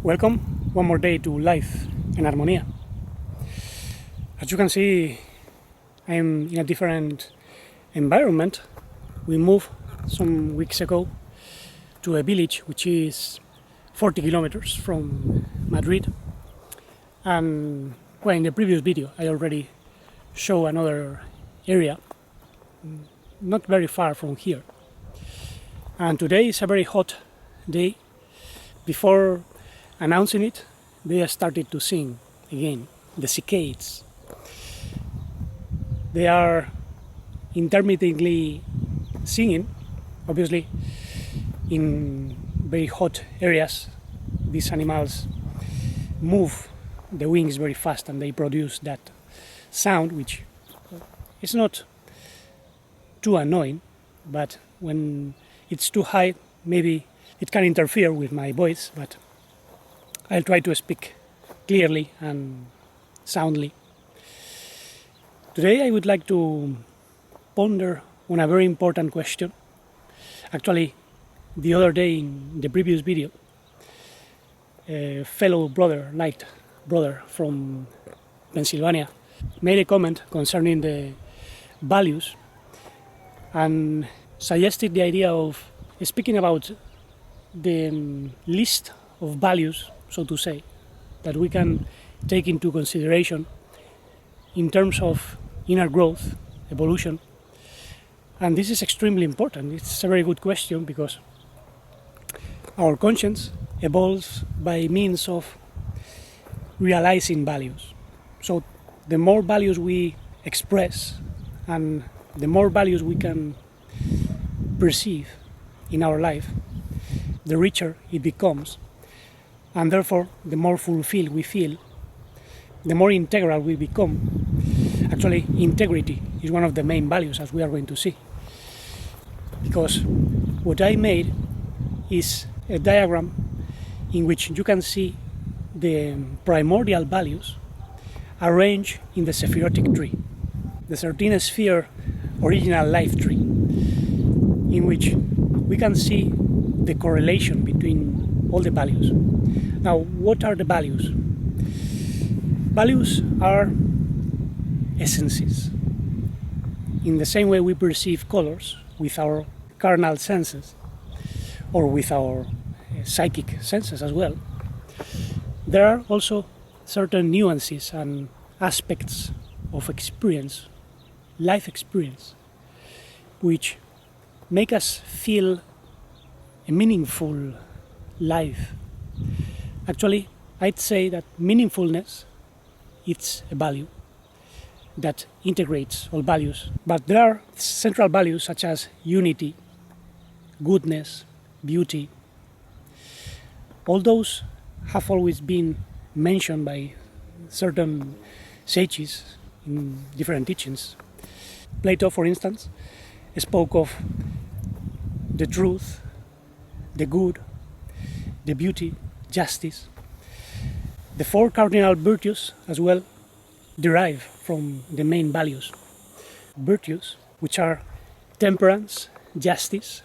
Welcome one more day to Life en Armonía. As you can see, I am in a different environment. We moved some weeks ago to a village which is 40 kilometers from Madrid. And well, in the previous video I already showed another area not very far from here. And today is a very hot day. Before announcing it, they started to sing again, the cicadas. They are intermittently singing. Obviously, in very hot areas, these animals move the wings very fast and they produce that sound, which is not too annoying, but when it's too high, maybe it can interfere with my voice, but I'll try to speak clearly and soundly. Today I would like to ponder on a very important question. Actually, the other day in the previous video, a fellow light brother from Pennsylvania, made a comment concerning the values and suggested the idea of speaking about the list of values, so to say, that we can take into consideration in terms of inner growth, evolution. And this is extremely important. It's a very good question because our conscience evolves by means of realizing values. So the more values we express and the more values we can perceive in our life, the richer it becomes, and therefore the more fulfilled we feel, the more integral we become. Actually, integrity is one of the main values, as we are going to see, because what I made is a diagram in which you can see the primordial values arranged in the Sephirotic tree, the 13 sphere original life tree, in which we can see the correlation between all the values. Now, what are the values? Values are essences. In the same way we perceive colors with our carnal senses, or with our psychic senses as well, there are also certain nuances and aspects of experience, life experience, which make us feel a meaningful life. Actually, I'd say that meaningfulness is a value that integrates all values. But there are central values such as unity, goodness, beauty. All those have always been mentioned by certain sages in different teachings. Plato, for instance, spoke of the truth, the good, the beauty, justice. The 4 cardinal virtues as well derive from the main values. Virtues, which are temperance, justice,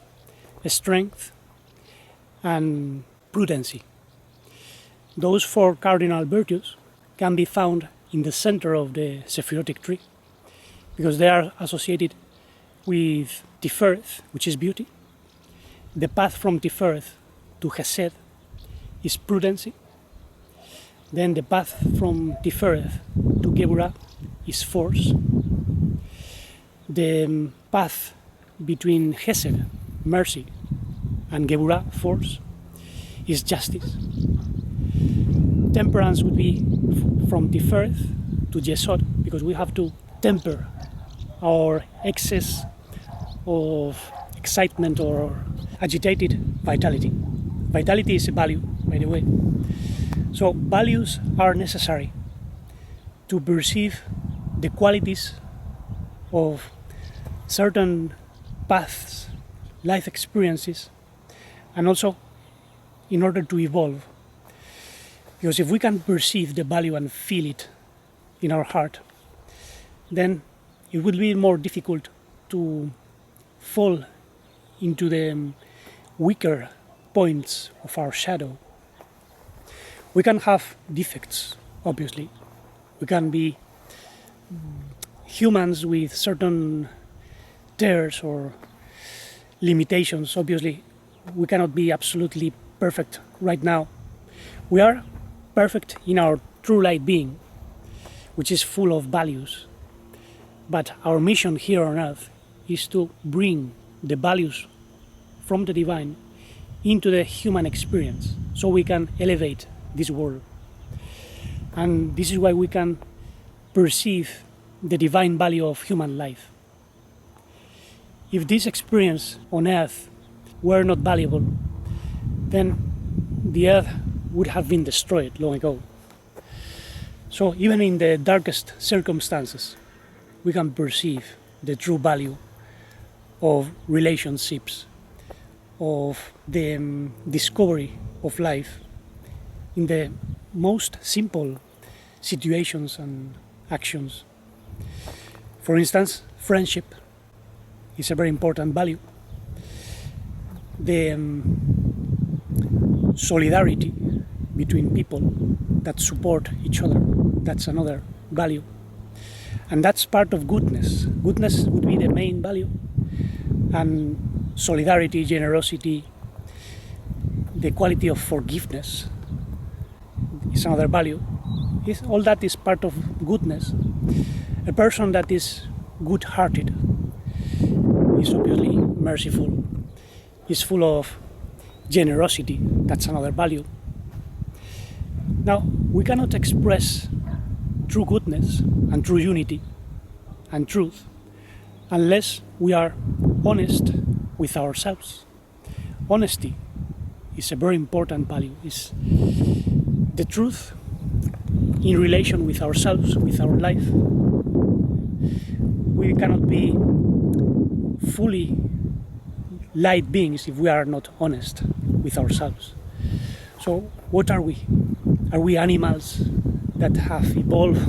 strength, and prudency. Those 4 cardinal virtues can be found in the center of the Sephirotic tree because they are associated with Tifereth, which is beauty. The path from Tifereth to Hesed is prudency. Then the path from Tifereth to Geburah is force. The path between Hesed, mercy, and Geburah, force, is justice. Temperance would be from Tifereth to Yesod, because we have to temper our excess of excitement or agitated vitality. Vitality is a value, by the way. So values are necessary to perceive the qualities of certain paths, life experiences, and also in order to evolve. Because if we can perceive the value and feel it in our heart, then it will be more difficult to fall into the weaker points of our shadow. We can have defects, obviously. We can be humans with certain tears or limitations. Obviously, we cannot be absolutely perfect right now. We are perfect in our true light being, which is full of values. But our mission here on earth is to bring the values from the divine into the human experience so we can elevate this world. And this is why we can perceive the divine value of human life. If this experience on earth were not valuable, then the earth would have been destroyed long ago. So even in the darkest circumstances, we can perceive the true value of relationships, of the discovery of life in the most simple situations and actions. For instance, friendship is a very important value. The solidarity between people that support each other, that's another value. And that's part of goodness. Goodness would be the main value. And solidarity, generosity, the quality of forgiveness is another value. All that is part of goodness. A person that is good-hearted is obviously merciful, is full of generosity, that's another value. Now, we cannot express true goodness and true unity and truth unless we are honest with ourselves. Honesty is a very important value. It's the truth in relation with ourselves, with our life. We cannot be fully light beings if we are not honest with ourselves. So what are we? Are we animals that have evolved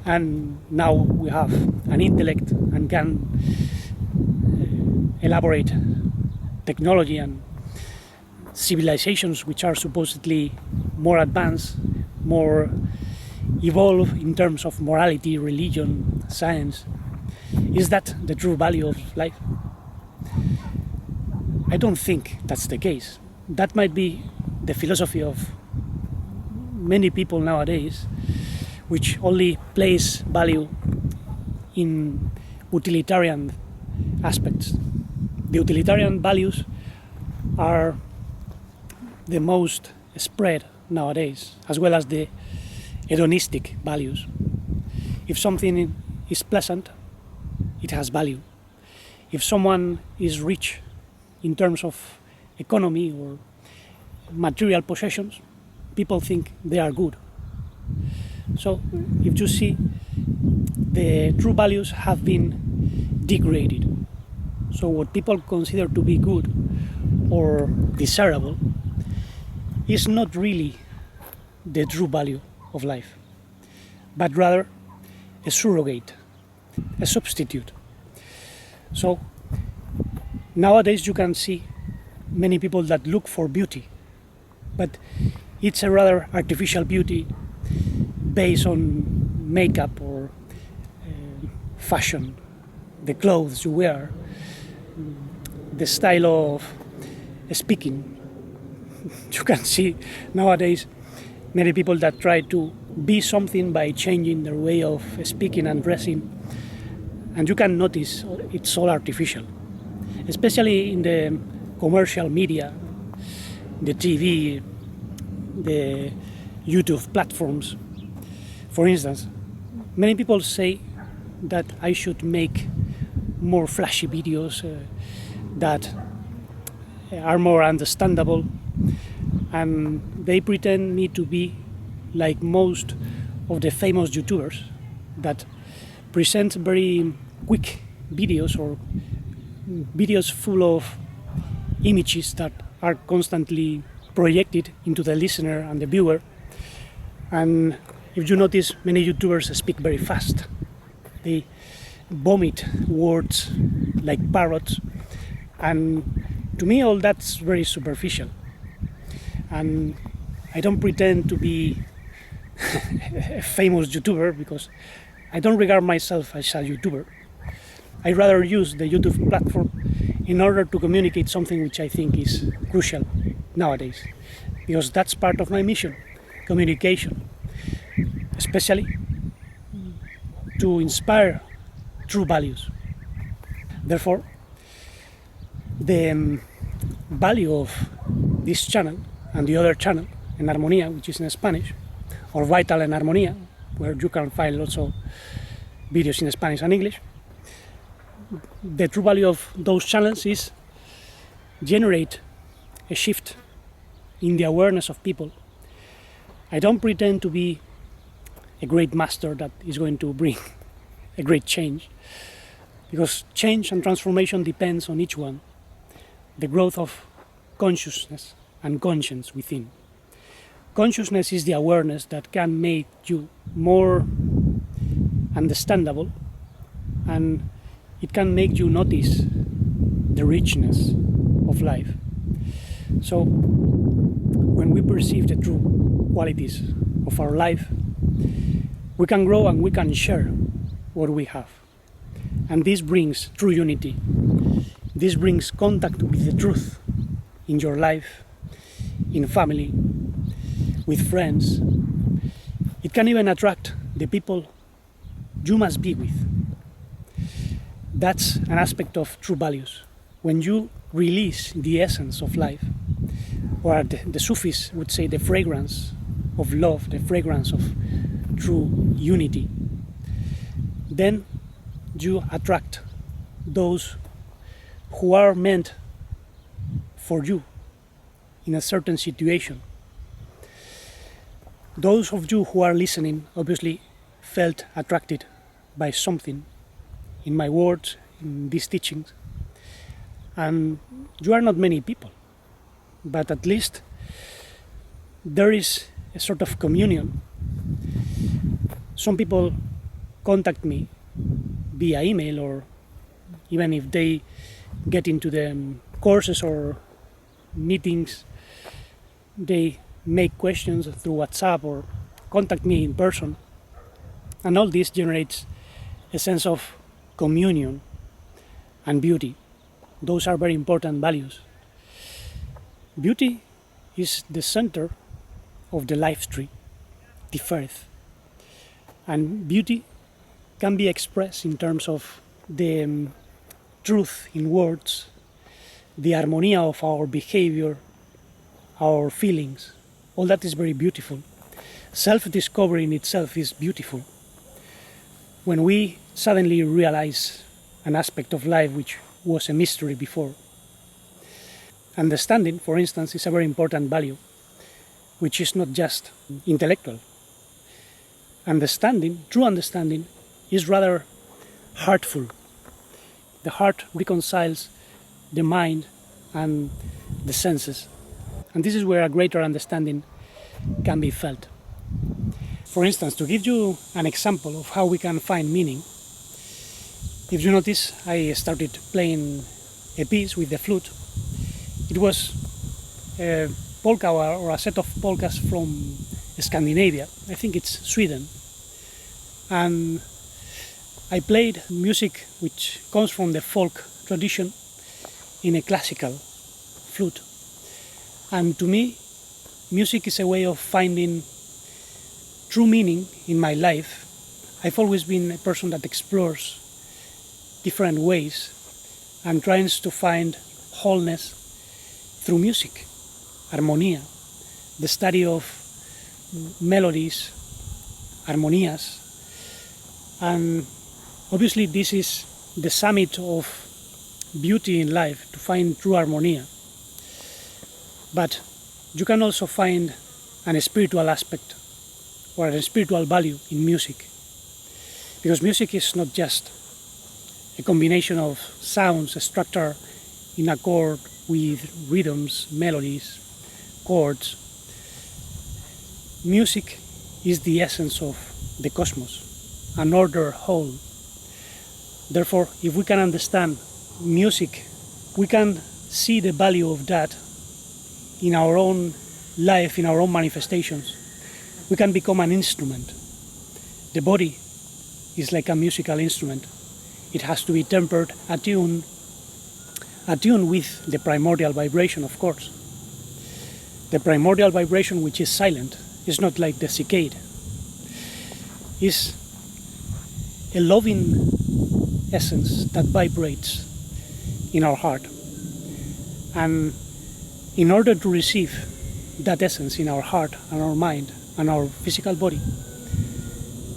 and now we have an intellect and can elaborate technology and civilizations which are supposedly more advanced, more evolved in terms of morality, religion, science? Is that the true value of life? I don't think that's the case. That might be the philosophy of many people nowadays, which only place value in utilitarian aspects. The utilitarian values are the most spread nowadays, as well as the hedonistic values. If something is pleasant, it has value. If someone is rich in terms of economy or material possessions, people think they are good. So if you see, the true values have been degraded. So what people consider to be good or desirable is not really the true value of life, but rather a surrogate, a substitute. So nowadays you can see many people that look for beauty, but it's a rather artificial beauty based on makeup or fashion, the clothes you wear, the style of speaking. You can see nowadays many people that try to be something by changing their way of speaking and dressing, and you can notice it's all artificial, especially in the commercial media, the TV, the YouTube platforms. For instance, many people say that I should make more flashy videos that are more understandable, and they pretend me to be like most of the famous YouTubers that present very quick videos or videos full of images that are constantly projected into the listener and the viewer. And if you notice, many YouTubers speak very fast. They vomit words like parrots, and to me all that's very superficial. And I don't pretend to be a famous YouTuber because I don't regard myself as a YouTuber. I rather use the YouTube platform in order to communicate something which I think is crucial nowadays, because that's part of my mission, communication, especially to inspire true values. Therefore, the value of this channel and the other channel, En Armonía, which is in Spanish, or Vital en Armonía, where you can find also videos in Spanish and English, the true value of those channels is generate a shift in the awareness of people. I don't pretend to be a great master that is going to bring a great change, because change and transformation depends on each one, the growth of consciousness and conscience within. Consciousness is the awareness that can make you more understandable, and it can make you notice the richness of life. So when we perceive the true qualities of our life, we can grow and we can share what we have. And this brings true unity. This brings contact with the truth in your life, in family, with friends. It can even attract the people you must be with. That's an aspect of true values. When you release the essence of life, or the Sufis would say the fragrance of love, the fragrance of true unity, then you attract those who are meant for you in a certain situation. Those of you who are listening obviously felt attracted by something in my words, in these teachings, and you are not many people, but at least there is a sort of communion. Some people contact me via email, or even if they get into the courses or meetings, they make questions through WhatsApp or contact me in person, and all this generates a sense of communion and beauty. Those are very important values. Beauty is the center of the life tree, the earth, and beauty can be expressed in terms of the truth in words, the harmony of our behavior, our feelings. All that is very beautiful. Self-discovery in itself is beautiful. When we suddenly realize an aspect of life which was a mystery before. Understanding, for instance, is a very important value, which is not just intellectual. Understanding, true understanding, is rather heartful. The heart reconciles the mind and the senses, and this is where a greater understanding can be felt. For instance, to give you an example of how we can find meaning, if you notice, I started playing a piece with the flute. It was a polka or a set of polkas from Scandinavia. I think it's Sweden. And I played music which comes from the folk tradition in a classical flute. And to me, music is a way of finding true meaning in my life. I've always been a person that explores different ways and tries to find wholeness through music, armonía, the study of melodies, armonías. And obviously this is the summit of beauty in life, to find true armonía. But you can also find a spiritual aspect or a spiritual value in music, because music is not just a combination of sounds structured in accord with rhythms, melodies, chords. Music is the essence of the cosmos, an ordered whole. Therefore, if we can understand music, we can see the value of that in our own life in our own manifestations, we can become an instrument. The body is like a musical instrument. It has to be tempered, attuned with the primordial vibration, of course. The primordial vibration, which is silent, is not like the cicada. It's a loving essence that vibrates in our heart. And in order to receive that essence in our heart and our mind and our physical body,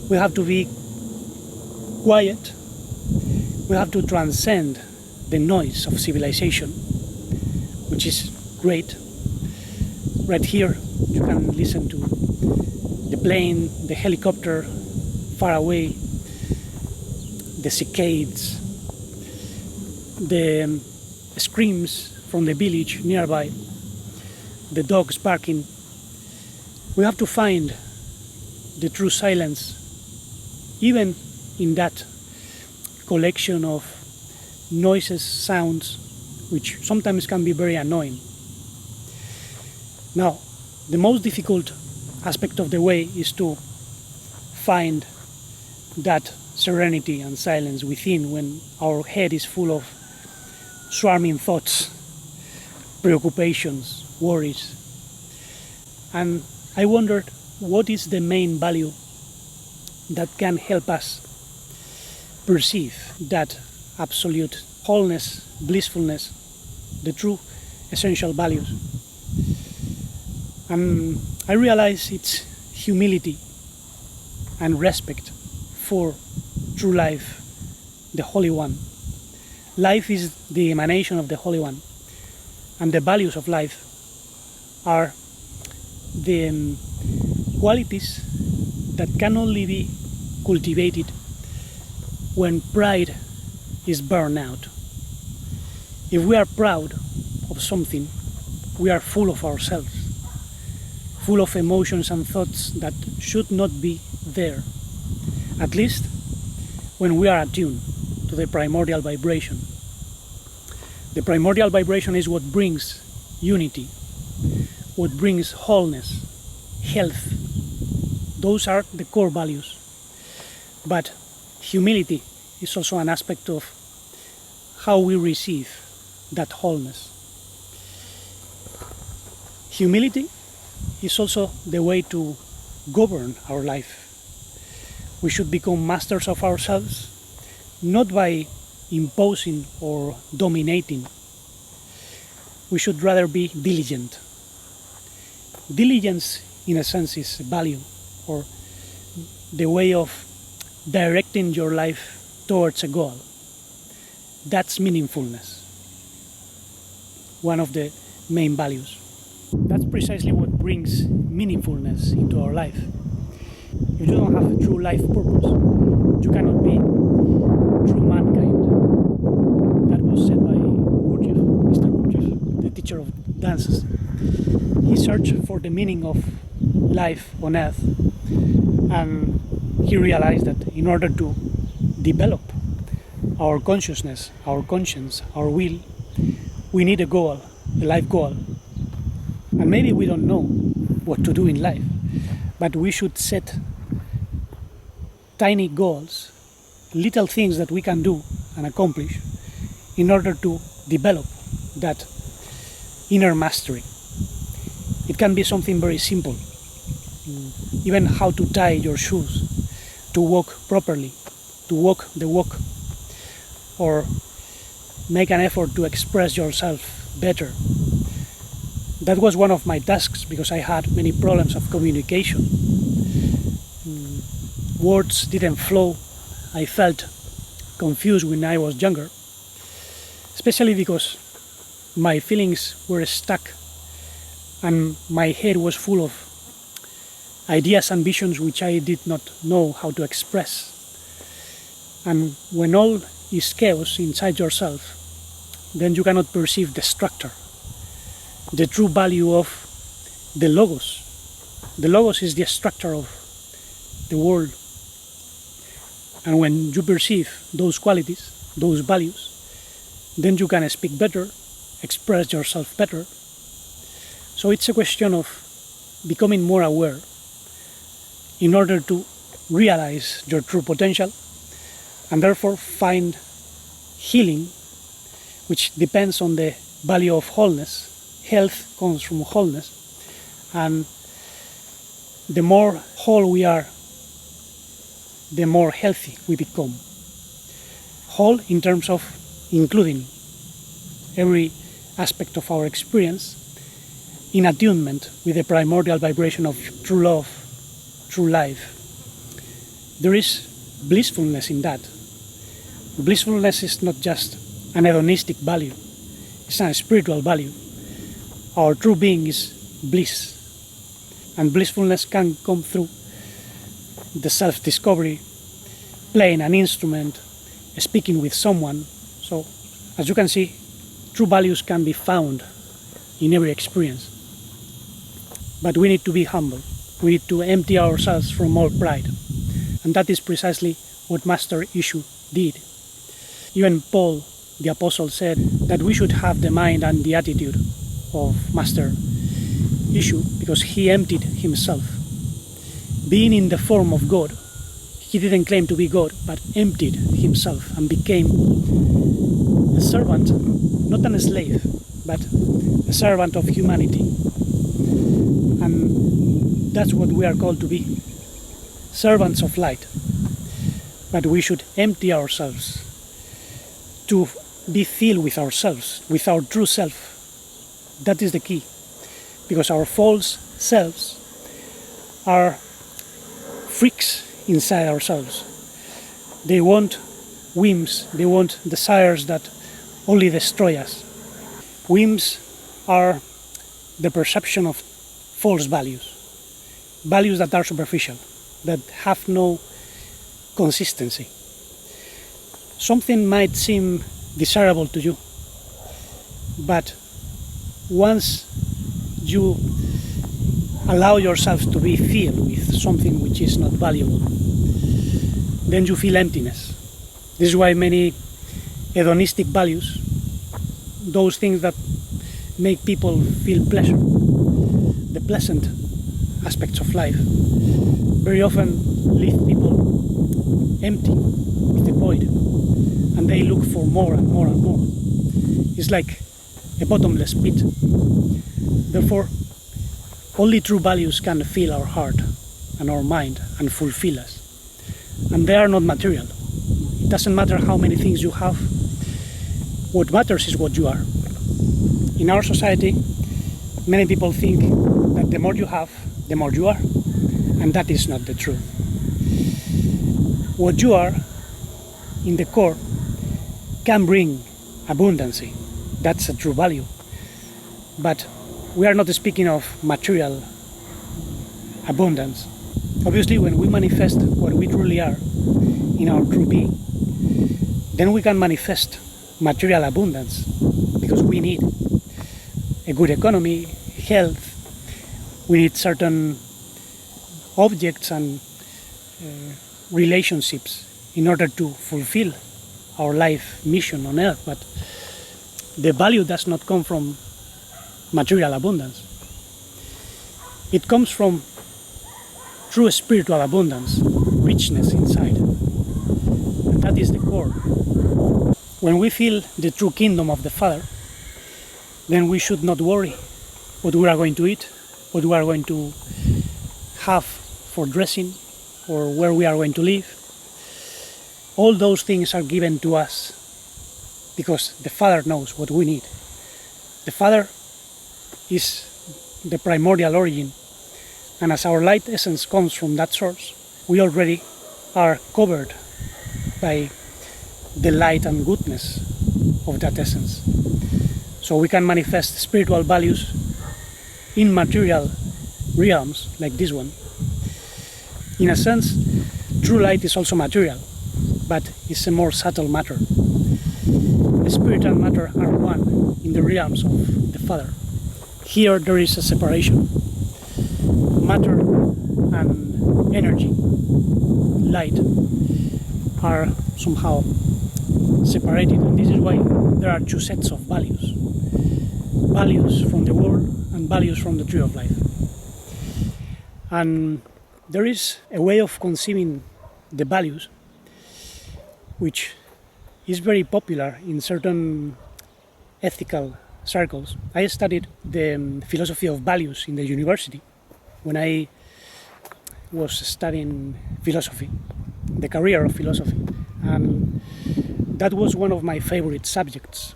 we have to be quiet. We have to transcend the noise of civilization, which is great. Right here, you can listen to the plane, the helicopter far away, the cicadas, the screams from the village nearby, the dogs barking. We have to find the true silence, even in that collection of noises, sounds, which sometimes can be very annoying. Now, the most difficult aspect of the way is to find that serenity and silence within when our head is full of swarming thoughts, preoccupations, worries. And I wondered, what is the main value that can help us perceive that absolute wholeness, blissfulness, the true essential values? And I realize it's humility and respect for true life, the Holy One. Life is the emanation of the Holy One, and the values of life are the qualities that can only be cultivated when pride is burned out. If we are proud of something, we are full of ourselves, full of emotions and thoughts that should not be there, at least when we are attuned to the primordial vibration. The primordial vibration is what brings unity, what brings wholeness, health. Those are the core values. But humility is also an aspect of how we receive that wholeness. Humility is also the way to govern our life. We should become masters of ourselves, not by imposing or dominating. We should rather be diligent. Diligence, in a sense, is value, or the way of directing your life towards a goal. That's meaningfulness, one of the main values. That's precisely what brings meaningfulness into our life. If you don't have a true life purpose, you cannot be true mankind. That was said by Gurdjieff, Mr. Gurdjieff, the teacher of dances. He searched for the meaning of life on earth, and he realized that in order to develop our consciousness, our conscience, our will, we need a goal, a life goal. And maybe we don't know what to do in life, but we should set tiny goals, little things that we can do and accomplish in order to develop that inner mastery. It can be something very simple, even how to tie your shoes, to walk properly, to walk the walk, or make an effort to express yourself better. That was one of my tasks because I had many problems of communication. Words didn't flow. I felt confused when I was younger, especially because my feelings were stuck and my head was full of ideas and visions which I did not know how to express. And when all is chaos inside yourself, then you cannot perceive the structure, the true value of the logos. The logos is the structure of the world. And when you perceive those qualities, those values, then you can speak better, express yourself better, So it's a question of becoming more aware in order to realize your true potential and therefore find healing, which depends on the value of wholeness. Health comes from wholeness, and the more whole we are, the more healthy we become. Whole in terms of including every aspect of our experience in attunement with the primordial vibration of true love, true life. There is blissfulness in that. Blissfulness is not just an hedonistic value, it's a spiritual value. Our true being is bliss, and blissfulness can come through the self-discovery, playing an instrument, speaking with someone. So, as you can see, true values can be found in every experience. But we need to be humble. We need to empty ourselves from all pride. And that is precisely what Master Ishu did. Even Paul, the Apostle, said that we should have the mind and the attitude of Master Ishu, because he emptied himself. Being in the form of God, he didn't claim to be God, but emptied himself and became a servant, not a slave, but a servant of humanity. And that's what we are called to be, servants of light. But we should empty ourselves to be filled with ourselves, with our true self. That is the key, because our false selves are freaks inside ourselves. They want whims, they want desires that only destroy us. Whims are the perception of false values, values that are superficial, that have no consistency. Something might seem desirable to you, but once you allow yourself to be filled with something which is not valuable, then you feel emptiness. This is why many hedonistic values, those things that make people feel pleasure, the pleasant aspects of life, very often leave people empty, with the void, and they look for more and more and more. It's like a bottomless pit. Therefore, only true values can fill our heart and our mind and fulfill us. And they are not material. It doesn't matter how many things you have. What matters is what you are. In our society, many people think that the more you have, the more you are. And that is not the truth. What you are, in the core, can bring abundancy. That's a true value. But we are not speaking of material abundance. Obviously, when we manifest what we truly are in our true being, then we can manifest material abundance, because we need a good economy, health, we need certain objects and relationships in order to fulfill our life mission on earth. But the value does not come from material abundance. It comes from true spiritual abundance, richness inside. And that is the core. When we feel the true kingdom of the Father, then we should not worry what we are going to eat, what we are going to have for dressing, or where we are going to live. All those things are given to us because the Father knows what we need. The Father is the primordial origin, and as our light essence comes from that source, we already are covered by the light and goodness of that essence. So we can manifest spiritual values in material realms like this one. In a sense, true light is also material, but it's a more subtle matter. The spirit and matter are one in the realms of the Father. Here there is a separation. Matter and energy, light, are somehow separated, and this is why there are two sets of values. Values from the world and some values from the tree of life. And there is a way of conceiving the values which is very popular in certain ethical circles. I studied the philosophy of values in the university when I was studying philosophy, the career of philosophy, and that was one of my favorite subjects.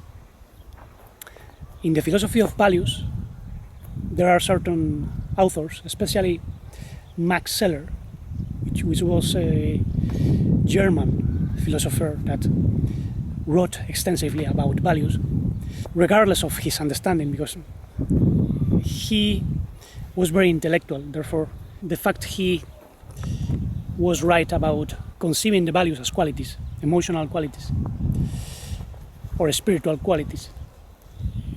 In the philosophy of values, there are certain authors, especially Max Scheler, which was a German philosopher that wrote extensively about values, regardless of his understanding, because he was very intellectual. Therefore, the fact he was right about conceiving the values as qualities, emotional qualities, or spiritual qualities,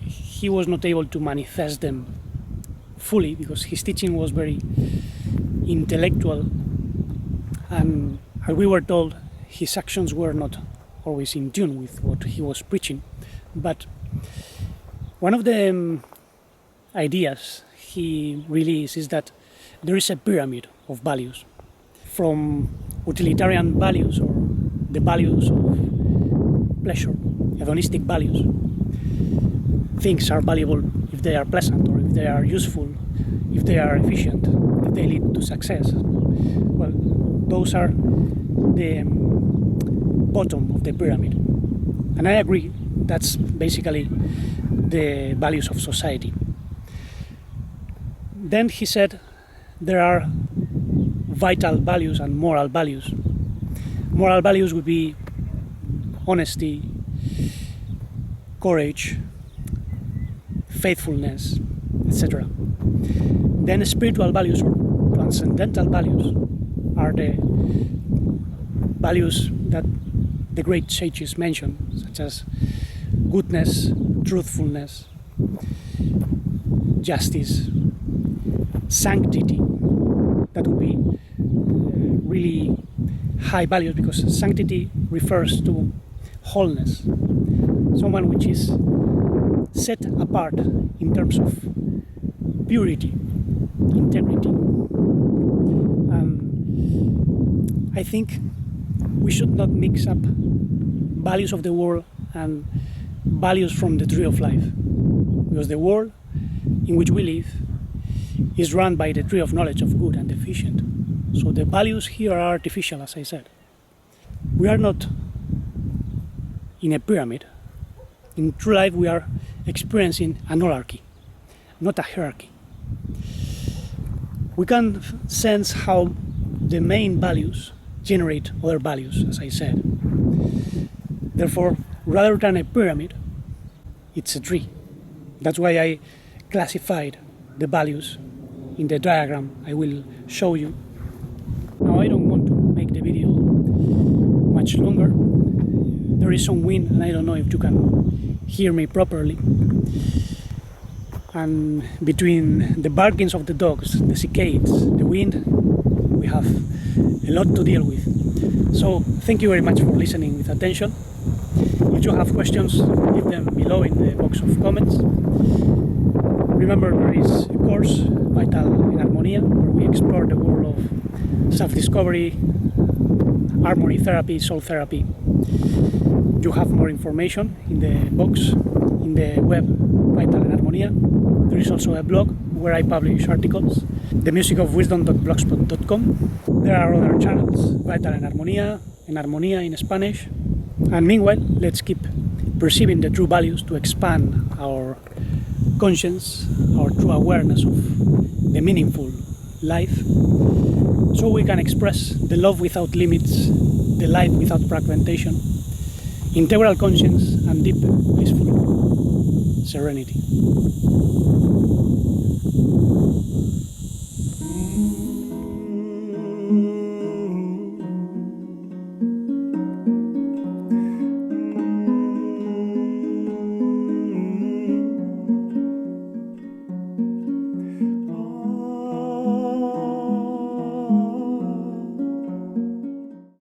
he was not able to manifest them fully because his teaching was very intellectual, and as we were told, his actions were not always in tune with what he was preaching. But one of the ideas he released is that there is a pyramid of values, from utilitarian values, or the values of pleasure, hedonistic values. Things are valuable if they are pleasant, or if they are useful, if they are efficient, if they lead to success. Well, those are the bottom of the pyramid. And I agree, that's basically the values of society. Then he said there are vital values and moral values. Moral values would be honesty, courage, faithfulness, etc. Then spiritual values or transcendental values are the values that the great sages mention, such as goodness, truthfulness, justice, sanctity. That would be really high values, because sanctity refers to wholeness, someone which is set apart in terms of purity, integrity. I think we should not mix up values of the world and values from the tree of life, because the world in which we live is run by the tree of knowledge of good and deficient. So the values here are artificial, as I said. We are not in a pyramid. In true life, we are experiencing an holarchy, not a hierarchy. We can sense how the main values generate other values, as I said. Therefore, rather than a pyramid, it's a tree. That's why I classified the values in the diagram I will show you. Now, I don't want to make the video much longer. There is some wind, and I don't know if you can hear me properly. And between the barkings of the dogs, the cicadas, the wind, we have a lot to deal with. So thank you very much for listening with attention. If you have questions, leave them below in the box of comments. Remember, there is a course, Vital en Armonía, where we explore the world of self-discovery, harmony therapy, soul therapy. You have more information in the box, in the web, Vital en Armonía. There is also a blog where I publish articles, themusicofwisdom.blogspot.com. There are other channels, Vital en Armonía in Spanish. And meanwhile, let's keep perceiving the true values to expand our conscience, our true awareness of the meaningful life, so we can express the love without limits, the light without fragmentation, integral conscience, and deep, blissful serenity.